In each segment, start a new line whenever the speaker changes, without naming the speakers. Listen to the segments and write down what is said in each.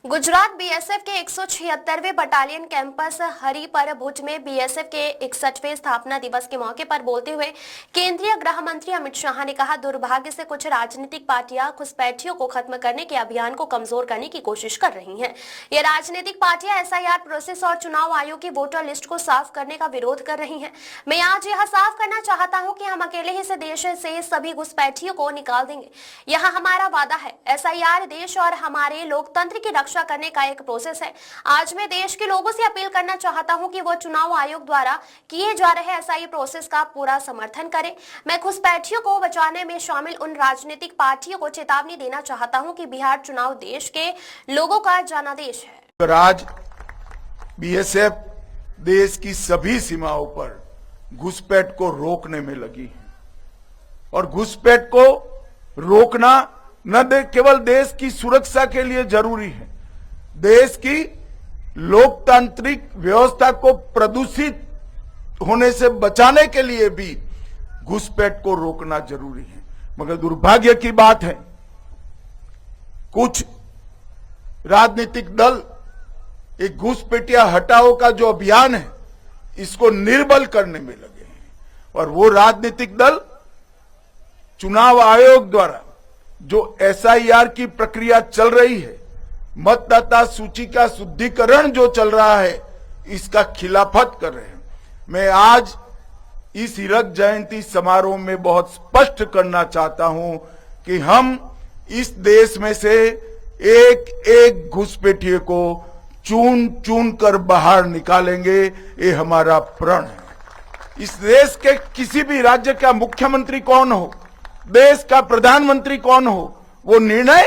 Gujarat BSF के 176वें battalion campus हरिपर भुज में BSF के 61वें स्थापना दिवस के मौके पर बोलते हुए केंद्रीय गृह मंत्री अमित शाह ने कहा, दुर्भाग्य से कुछ राजनीतिक पार्टियां घुसपैठियों को खत्म करने के अभियान को कमजोर करने की कोशिश कर रही हैं। ये राजनीतिक पार्टियां एसआईआर प्रोसेस और चुनाव आयोग की वोटर लिस्ट को साफ करने का विरोध कर रही है। मैं आज यह साफ करना चाहता हूँ कि हम अकेले ही इस देश से सभी घुसपैठियों को निकाल देंगे। यह हमारा वादा है। एसआईआर देश और हमारे लोकतंत्र की रक्षा करने का एक प्रोसेस है। आज मैं देश के लोगों से अपील करना चाहता हूं कि वो चुनाव आयोग द्वारा किए जा रहे एसआईआर प्रोसेस का पूरा समर्थन करें। मैं घुसपैठियों को बचाने में शामिल उन राजनीतिक पार्टियों को चेतावनी देना चाहता हूं कि बिहार चुनाव देश के लोगों का जनादेश है।
आज बीएसएफ देश की सभी सीमाओं पर घुसपैठ को रोकने में लगी है और घुसपैठ को रोकना न केवल देश की सुरक्षा के लिए जरूरी है, देश की लोकतांत्रिक व्यवस्था को प्रदूषित होने से बचाने के लिए भी घुसपैठ को रोकना जरूरी है। मगर दुर्भाग्य की बात है, कुछ राजनीतिक दल एक घुसपैठिया हटाओ का जो अभियान है इसको निर्बल करने में लगे हैं और वो राजनीतिक दल चुनाव आयोग द्वारा जो एसआईआर की प्रक्रिया चल रही है, मतदाता सूची का शुद्धिकरण जो चल रहा है, इसका खिलाफत कर रहे हैं। मैं आज इस हीरक जयंती समारोह में बहुत स्पष्ट करना चाहता हूं कि हम इस देश में से एक एक घुसपैठिए को चुन चुन कर बाहर निकालेंगे। ये हमारा प्रण है। इस देश के किसी भी राज्य का मुख्यमंत्री कौन हो, देश का प्रधानमंत्री कौन हो, वो निर्णय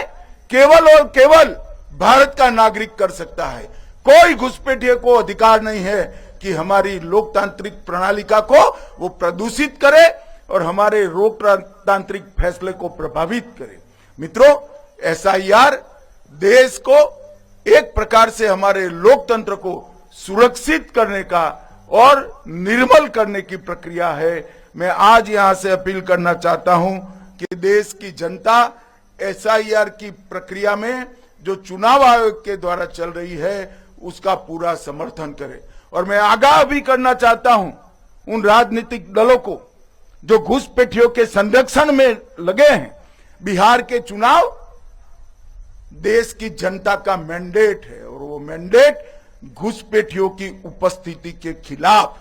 केवल और केवल भारत का नागरिक कर सकता है। कोई घुसपैठिए को अधिकार नहीं है कि हमारी लोकतांत्रिक प्रणालिका को वो प्रदूषित करे और हमारे लोकतांत्रिक फैसले को प्रभावित करे। मित्रों, एसआईआर देश को एक प्रकार से हमारे लोकतंत्र को सुरक्षित करने का और निर्मल करने की प्रक्रिया है। मैं आज यहां से अपील करना चाहता हूं कि देश की जनता एसआईआर की प्रक्रिया में जो चुनाव आयोग के द्वारा चल रही है उसका पूरा समर्थन करे। और मैं आगाह भी करना चाहता हूं उन राजनीतिक दलों को जो घुसपैठियों के संरक्षण में लगे हैं। बिहार के चुनाव देश की जनता का मैंडेट है और वो मैंडेट घुसपैठियों की उपस्थिति के खिलाफ।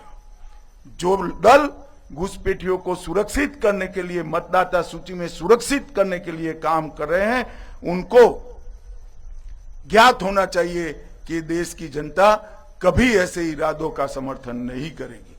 जो दल घुसपैठियों को सुरक्षित करने के लिए, मतदाता सूची में सुरक्षित करने के लिए काम कर रहे हैं, उनको ज्ञात होना चाहिए कि देश की जनता कभी ऐसे इरादों का समर्थन नहीं करेगी।